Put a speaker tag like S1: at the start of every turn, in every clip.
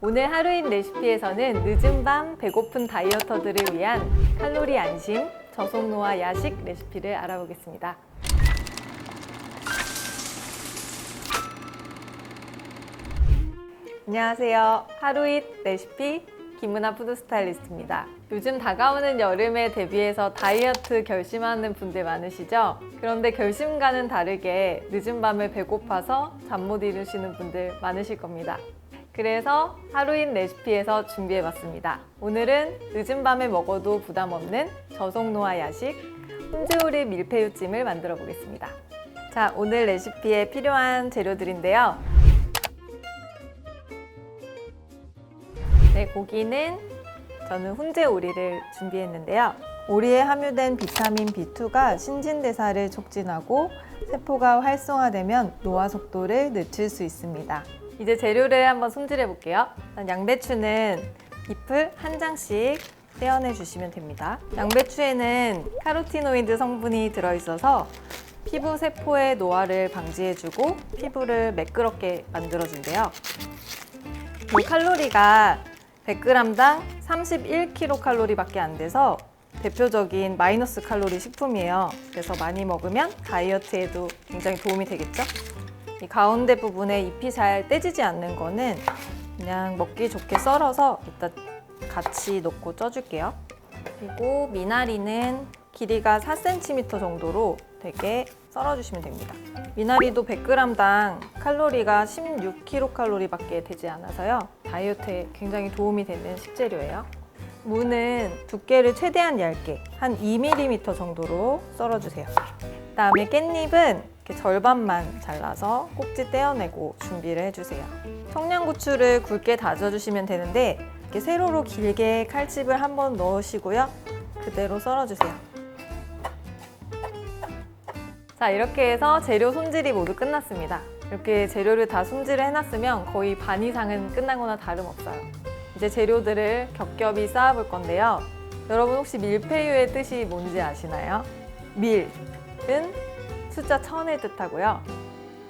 S1: 오늘 하루인 레시피에서는 늦은 밤 배고픈 다이어터들을 위한 칼로리 안심 저속노화 야식 레시피를 알아보겠습니다. 안녕하세요. 하루잇 레시피 김은하 푸드스타일리스트입니다. 요즘 다가오는 여름에 대비해서 다이어트 결심하는 분들 많으시죠? 그런데 결심과는 다르게 늦은 밤에 배고파서 잠 못 이루시는 분들 많으실 겁니다. 그래서 하루잇 레시피에서 준비해봤습니다. 오늘은 늦은 밤에 먹어도 부담 없는 저속노화 야식 훈제오리 밀푀유찜을 만들어 보겠습니다. 자, 오늘 레시피에 필요한 재료들인데요. 네, 고기는 저는 훈제오리를 준비했는데요. 오리에 함유된 비타민 B2가 신진대사를 촉진하고 세포가 활성화되면 노화 속도를 늦출 수 있습니다. 이제 재료를 한번 손질해 볼게요. 양배추는 잎을 한 장씩 떼어내 주시면 됩니다. 양배추에는 카로티노이드 성분이 들어있어서 피부 세포의 노화를 방지해주고 피부를 매끄럽게 만들어준대요. 이 칼로리가 100g당 31kcal밖에 안 돼서 대표적인 마이너스 칼로리 식품이에요. 그래서 많이 먹으면 다이어트에도 굉장히 도움이 되겠죠? 이 가운데 부분에 잎이 잘 떼지지 않는 거는 그냥 먹기 좋게 썰어서 이따 같이 넣고 쪄줄게요. 그리고 미나리는 길이가 4cm 정도로 되게 썰어주시면 됩니다. 미나리도 100g당 칼로리가 16kcal밖에 되지 않아서요. 다이어트에 굉장히 도움이 되는 식재료예요. 무는 두께를 최대한 얇게 한 2mm 정도로 썰어주세요. 그다음에 깻잎은 이렇게 절반만 잘라서 꼭지 떼어내고 준비를 해주세요. 청양고추를 굵게 다져주시면 되는데 이렇게 세로로 길게 칼집을 한번 넣으시고요. 그대로 썰어주세요. 자, 이렇게 해서 재료 손질이 모두 끝났습니다. 이렇게 재료를 다 손질을 해놨으면 거의 반 이상은 끝난 거나 다름없어요. 이제 재료들을 겹겹이 쌓아볼 건데요. 여러분 혹시 밀푀유의 뜻이 뭔지 아시나요? 밀은 숫자 1000을 뜻하고요.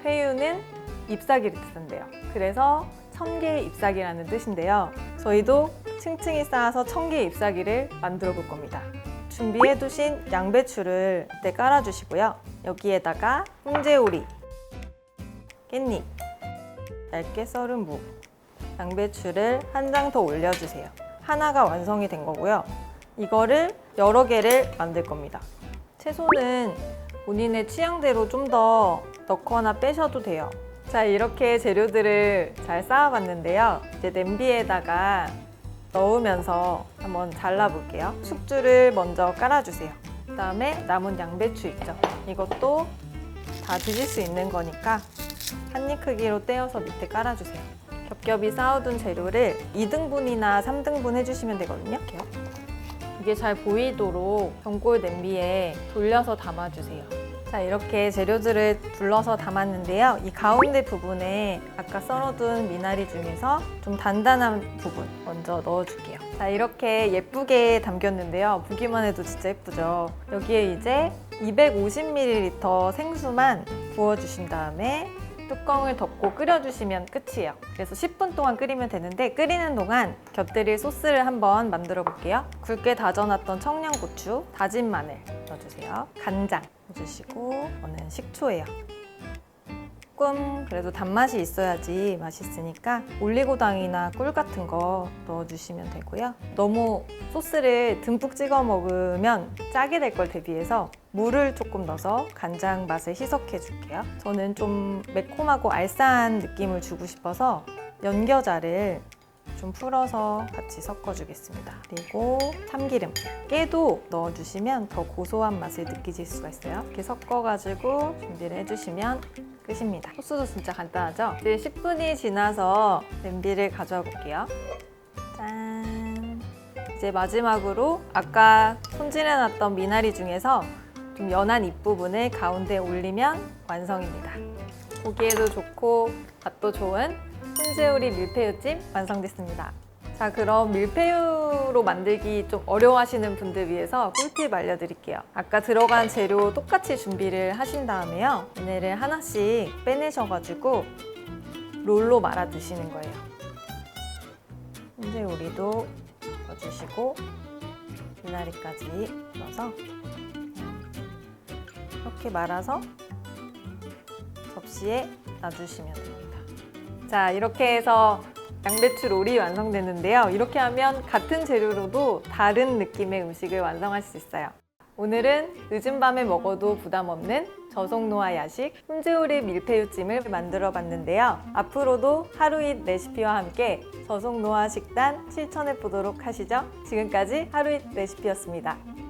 S1: 푀유는 잎사귀를 뜻한대요. 그래서 1000개의 잎사귀라는 뜻인데요. 저희도 층층이 쌓아서 1000개의 잎사귀를 만들어 볼 겁니다. 준비해 두신 양배추를 이때 깔아주시고요. 여기에다가 훈제오리, 깻잎, 얇게 썰은 무, 양배추를 한 장 더 올려주세요. 하나가 완성이 된 거고요. 이거를 여러 개를 만들 겁니다. 채소는 본인의 취향대로 좀 더 넣거나 빼셔도 돼요. 자, 이렇게 재료들을 잘 쌓아봤는데요. 이제 냄비에다가 넣으면서 한번 잘라볼게요. 숙주를 먼저 깔아주세요. 그 다음에 남은 양배추 있죠? 이것도 다 드실 수 있는 거니까 한 입 크기로 떼어서 밑에 깔아주세요. 겹겹이 쌓아둔 재료를 2등분이나 3등분 해주시면 되거든요. 이렇게요. 이게 잘 보이도록 전골 냄비에 돌려서 담아주세요. 자, 이렇게 재료들을 둘러서 담았는데요. 이 가운데 부분에 아까 썰어둔 미나리 중에서 좀 단단한 부분 먼저 넣어줄게요. 자, 이렇게 예쁘게 담겼는데요. 보기만 해도 진짜 예쁘죠? 여기에 이제 250ml 생수만 부어주신 다음에 뚜껑을 덮고 끓여주시면 끝이에요. 그래서 10분 동안 끓이면 되는데 끓이는 동안 곁들일 소스를 한번 만들어 볼게요. 굵게 다져놨던 청양고추, 다진 마늘 넣어주세요. 간장 넣어주시고 이거는 식초예요. 조금 그래도 단맛이 있어야지 맛있으니까 올리고당이나 꿀 같은 거 넣어주시면 되고요. 너무 소스를 듬뿍 찍어 먹으면 짜게 될 걸 대비해서 물을 조금 넣어서 간장 맛을 희석해 줄게요. 저는 좀 매콤하고 알싸한 느낌을 주고 싶어서 연겨자를 좀 풀어서 같이 섞어주겠습니다. 그리고 참기름, 깨도 넣어주시면 더 고소한 맛을 느끼실 수가 있어요. 이렇게 섞어가지고 준비를 해주시면 끝입니다. 소스도 진짜 간단하죠? 이제 10분이 지나서 냄비를 가져와 볼게요. 짠! 이제 마지막으로 아까 손질해놨던 미나리 중에서 좀 연한 잎부분을 가운데 올리면 완성입니다. 보기에도 좋고 맛도 좋은 훈제오리 밀푀유찜 완성됐습니다. 자, 그럼 밀푀유로 만들기 좀 어려워하시는 분들 위해서 꿀팁 알려드릴게요. 아까 들어간 재료 똑같이 준비를 하신 다음에요. 얘네를 하나씩 빼내셔가지고 롤로 말아 드시는 거예요. 훈제오리도 넣어주시고 미나리까지 넣어서 이렇게 말아서 접시에 놔주시면 됩니다. 자, 이렇게 해서 양배추 롤이 완성됐는데요. 이렇게 하면 같은 재료로도 다른 느낌의 음식을 완성할 수 있어요. 오늘은 늦은 밤에 먹어도 부담 없는 저속노화 야식 훈제오리 밀푀유찜을 만들어 봤는데요. 앞으로도 하루잇 레시피와 함께 저속노화 식단 실천해 보도록 하시죠. 지금까지 하루잇 레시피였습니다.